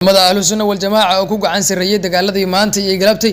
mada ahlus sunna wal jamaa oo ku gacan sareeyay dagaaladii maanta iyo galabtay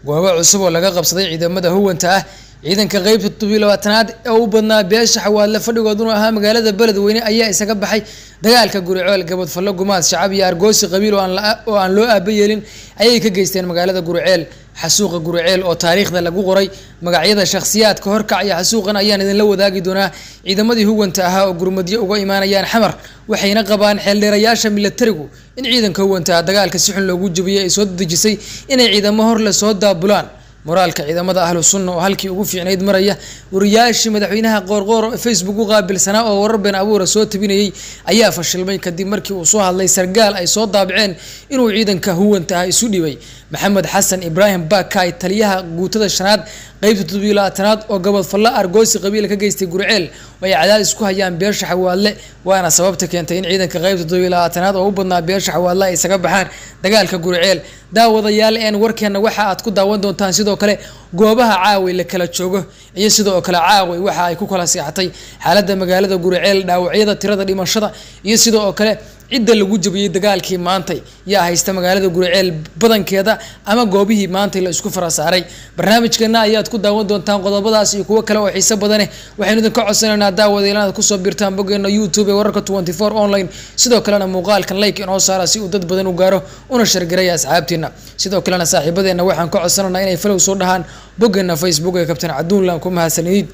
goobo cusub oo laga qabsaday ciidamada huwanta ah ciidanka qaybta 12aad ee u badnaa beesha xawaale fadhigooduna ahaa magaalada Beledweyne ayaa isaga baxay dagaalka Guriceel gabad fallo gumaad shacab iyo argoosi qabiil oo aan loo aabayeelin ayay ka geysteen magaalada Guriceel xasuuqa Guriceel oo taariikhda lagu qoray magacyada shakhsiyaadka horkacaya xasuuqan ayaan idin la wadaagi doonaa ciidamadii huwanta ahaa oo gurmadyo uga imaanayaan xamar waxayna qabaan xeeldheerayaasha militarigu in ciidanka huwanta dagaalka si xun loogu jabiyay ay soo dejisay inay ciidamo hor la soo daabulaan moraalka ciidamada ahlus sunna oo halkii ugu fiicneyd maraya wariyaashii madaxweynaha qoorqoor Facebook u qaabilsanaa oo warar been abuur soo tabinayay ayaa fashilmay kadib markii uu soo hadlay sargaal ay soo daabaceen inuu ciidanka huwanta isu dhibay maxamed xasan ibraahim bakay taliyaha guutada shanaad qaybta 12aad oo gabad fallo argoosi qabiil ka geystay Guriceel way cadaadis ku hayaan beesha xawaale waana sababta keentay in ciidanka qaybta 12aad oo u badnaa beesha xawaale ay isaga baxaan dagaalka Guriceel daawadayaal een warkeena waxa aad ku daawan doontaan sidoo kale goobaha caawi la kala joogo iyo sidoo kale caawi waxa ay ku kala seexatay xaaladda magaalada Guriceel dhaawacyada tirada dhimashada iyo sidoo kale cidda lagu jabiyay dagaalkii maantay yaa haysta magaalada Guriceel badankeeda ama goobihii maantay la isku farasaaray barnaamijkeena ayaad ku daawan doontaan qodobadaas iyo kuwa kale oo xiiso badan waxaynu idin ka codsanaynaa daawadayaal ku soo birtaan bogeena YouTube ee wararka 24 online sidoo kalena muuqaalkan like inoo saara si uu dad badan u gaaro una shargareeyo asxaabteena sidoo kalena saaxiibadeena waxaan ka codsanaynaa inay follow soo dhahaan bogeena Facebook ee Kabtan Caduunlaan ku mahadsanid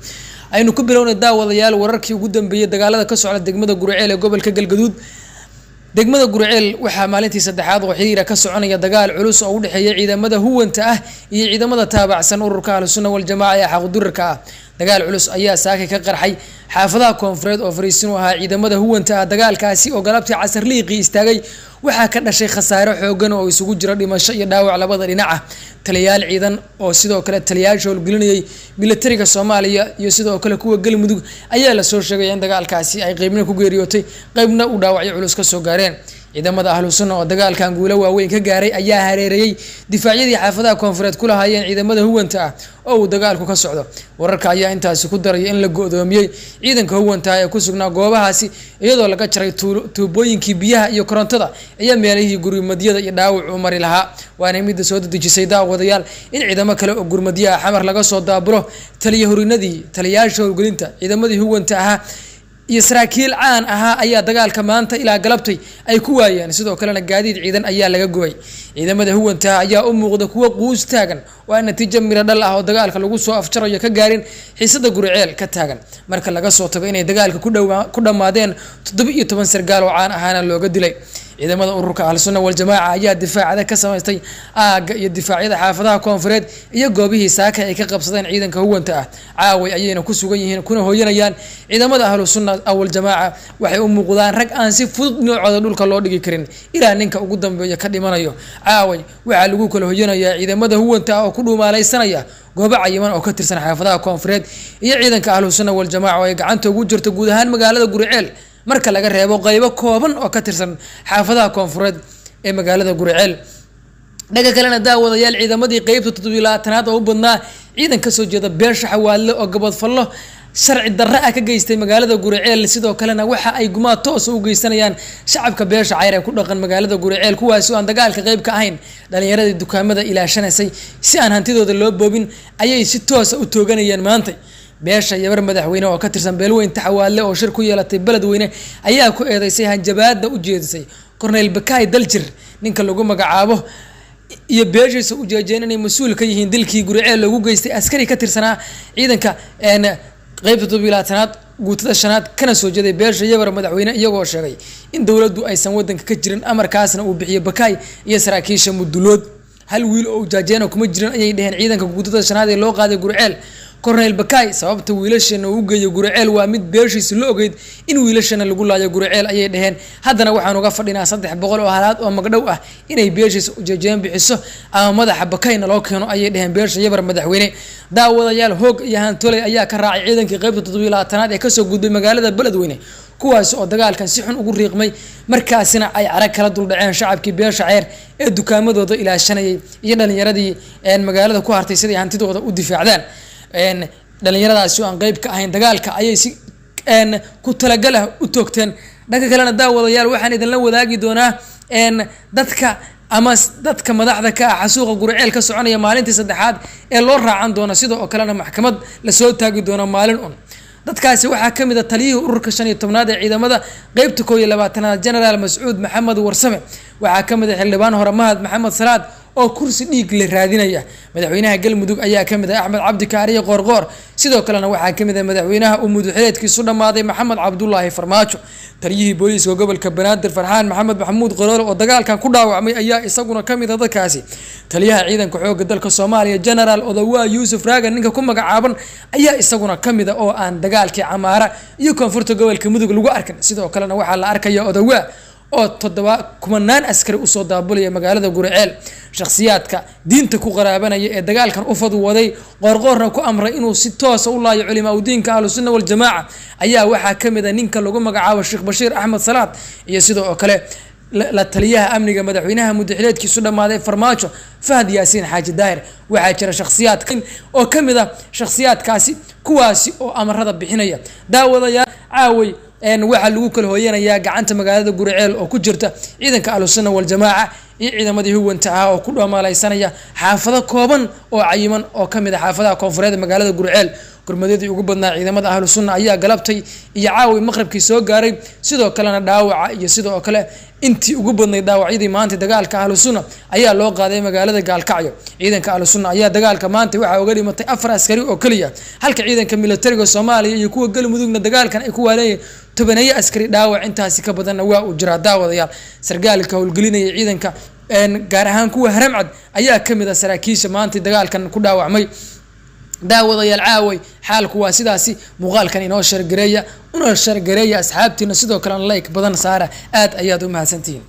aynu ku bilownay daawadayaal wararkii ugu dambeeyay dagaalada ka socda degmada Guriceel ee gobolka Galgaduud degmada Guriceel waxa maalintii saddexaad oo xiriir ka soconaya dagaal culus oo u dhaxeeya ciidamada huwanta ah iyo ciidamada taabacsan ururka ahlus sunna wal jamaa ee xaqdurka ah dagaal culus ayaa saaka ka qarxay xaafadaha koonfureed oo fariisin u ahaa ciidamada huwanta ah dagaalkaasi oo galabtii casar liiqi istaagay waxa ka dhashay khasaare xoogan oo isugu jira dhimasho iyo dhaawac labada dhinac ah taliyaal ciidan oo sidoo kale taliyaasha howlgelinayay militariga Soomaaliya iyo sidoo kale kuwa Galmudug ayaa la soo sheegay in dagaalkaasi ay qaybna ku geeriyootay qaybna u dhaawacyo culus ka soo gaareen ciidamada ahlus sunna oo dagaalkan guulo waaweyn ka gaaray ayaa hareereeyay difaacyadii xaafadaha koonfureed ku lahaayeen ciidamada huwanta ah oo uu dagaalku ka socdo wararka ayaa intaasi ku daray in la go'doomiyay ciidanka huwanta ee ku sugnaa goobahaasi iyadoo laga jaray tuubooyinkii biyaha iyo korontada iyo meelihii gurmadiyada iyo dhaawac u mari lahaa waana mid soo dejisay daawadayaal in ciidamo kale oo gurmadiyaha xamar laga soo daabulo taliyahorinadii taliyaasha howlgelinta ciidamadii huwanta ah iyo saraakiil caan ahaa ayaa dagaalka maanta ilaa galabtay ay ku waayeen sidoo kalena gaadiid ciidan ayaa laga gubay ciidamada huwanta ayaa u muuqda kuwa quus taagan waa natiijo miro dhal ah oo dagaalka lagu soo afjarayo ka gaarin xiisada Guriceel ka taagan marka laga soo tago inay dagaalka ku dhamaadeen 17 sargaal oo caan ahaana looga dilay ciidamada ururka ahlus sunna wal jamaa ayaa difaacada ka samaystay aaga iyo difaacyada xaafadaha koonfureed iyo goobihii saaka ay ka qabsadeen ciidanka huwanta ah caaway ayayna ku sugan yihiin kuna hooyanayaan ciidamada ahlus sunna wal jamaa waxay u muuqdaan rag aan si fudud noocooda dhulka loo dhigi karin ilaa ninka ugu dambeeya ka dhimanayo caaway waxa lagu kala hooyanayaa ciidamada huwanta oo ku dhumaalaysanaya goobo cayiman oo ka tirsan xaafadaha koonfureed iyo ciidanka ahlus sunna wal jamaa oo ay gacanta ugu jirto guud ahaan magaalada Guriceel marka laga reebo qaybo kooban oo ka tirsan xaafadaha koonfureed ee magaalada Guriceel dhaga kalena daawadayaal ciidamadii qaybta 12aad oo u badnaa ciidan ka soo jeeda beesha xawaale oo gabad fallo sharci darro ah ka geystay magaalada Guriceel sidoo kalena waxa ay gumaad toos u geysanayaan shacabka beesha cayr ee ku dhaqan magaalada Guriceel kuwaas oo aan dagaalka qayb ka ahayn dhalinyarada dukaamada ilaashanaysay si aan hantidooda loo boobin ayay si toos ah u tooganayaan maanta beesha yabar madaxweyne oo ka tirsan beelweynta xawaale oo shir ku yeelatay Beledweyne ayaa ku eedeysay hanjabaadna u jeedisay Cornel Bakay Daljir ninka lagu magacaabo iyo beeshiisa u jeejeen inay mas'uul ka yihiin dilkii Guriceel lagu geystay askari ka tirsanaa ciidanka qaybta 12aad guutada shanaad kana soo jeeday beesha yabar madaxweyne iyagoo sheegay in dawladdu aysan wadanka ka jirin amarkaasna uu bixiyo Bakay iyo saraakiisha mudulood hal wiil oo jaajeeno kuma jirin ayay dhaheen ciidanka guutada shanaad ee loo qaaday Guriceel Cornel Bakay sababta wiilashana uu geeyo Guriceel waa mid beeshiisa loo ogeyd in wiilashana lagu laayo Guriceel ayay dhaheen haddana waxaan uga fadhinaa 300 oo halaad oo magdhow ah inay beeshiisa u jeejeen bixiso ama madaxa Bakayna loo keeno ayay dhaheen beesha yabar madaxweyne daawadayaal hoog iyo hantolay ayaa ka raacay ciidankii qaybta 12aad ee ka soo gudbay magaalada Beledweyne kuwaas oo dagaalkan si xun ugu riiqmay markaasina ay arag kala dul dhaceen shacabkii beesha cayr ee dukaamadooda ilaashanayay iyo dhalinyaradii magaalada ku hartay sidii hantidooda u difaacdaan dhalinyaradaasi oo aan qayb ka ahayn dagaalka ayay si ku talagal ah u toogteen dhanka kalena daawadayaal waxaan idin la wadaagi doonaa dadka ama dadka madaxda ka ah xasuuqa Guriceel ka soconaya maalintii saddexaad ee loo raacan doono sidoo kalena maxkamad la soo taagi doono maalin dadkaasi waxaa ka mid ah taliyihii ururka 15aad ee ciidamada qaybta 12aad General Mas'uud Maxamed Warsame waxaa ka mid ah xildhibaan hore Mahad Maxamed Salaad oo kursi dhiig la raadinaya madaxweynaha Galmudug ayaa ka mid ah Axmed Cabdi Kaariye Qoorqoor sidoo kalena waxaa ka mid ah madaxweynaha mudxuleedkiisu dhamaaday Maxamed Cabdullaahi Farmaajo taliyihii booliiska gobolka Banaadir Farxaan Maxamed Maxamuud Qoroole oo dagaalkan ku dhaawacmay ayaa isaguna ka mid ah dadkaasi taliyaha ciidanka xoogga dalka Soomaaliya General Odawa Yuusuf Raagan ninka ku magacaaban ayaa isaguna ka mid ah oo aan dagaalkii Camaara iyo koonfurta gobolka Mudug lagu arkin sidoo kalena waxaa la arkaya Odawa oo 7 askari u soo daabulaya magaalada Guriceel shakhsiyaadka diinta ku qaraabanaya ee dagaalkan u fadwaday Qoorqoorna ku amray inuu si toos ah u laayo culimada diinka Ahlus Sunnah wal Jamaa ayaa waxaa ka mid ah ninka lagu magacaabo Sheekh Bashiir Axmed Salaad iyo sidoo kale la taliyaha amniga madaxweynaha mudxuleedkiisu dhamaaday Farmaajo Fahad Yaasiin Xaaji Daahir waxaa jira shakhsiyaad oo ka mid ah shakhsiyaadkaasi kuwaasi oo amarada bixinaya daawadayaal caaway waxa lagu kala hooyanayaa gacanta magaalada Guriceel oo ku jirta ciidanka Ahlus Sunnah wal Jamaa iyo ciidamadii huwanta ah oo ku dhamaalaysanaya xaafado kooban oo cayiman oo ka mid ah xaafadaha koonfureed magaalada Guriceel gurmadadii ugu badnaa ciidamada Ahlus Sunnah ayaa galabtay iyo caawi maqribkii soo gaaray sidoo kalena dhaawaca iyo sidoo kale intii ugu badnay dhaawacyadii maanta dagaalka Ahlus Sunnah ayaa loo qaaday magaalada Gaalkacyo ciidanka Ahlus Sunnah ayaa dagaalka maanta waxa uga dhimatay 4 askari oo kaliya halka ciidanka militariga Soomaaliya iyo kuwa Galmudugna dagaalkan ay ku waaleeyeen 10 askari dhaawac intaasi ka badan waa u jira daawadayaal sargaalka howlgelinaya ciidanka gaar ahaan kuwa Haramcad ayaa ka mid ah saraakiisha maanta dagaalkan ku dhaawacmay daawadayaal caaway xaalku waa sidaasi muuqaalkan inoo shargareeya asxaabtiina sidoo kale like badan saara aad ayaad u mahadsantihiin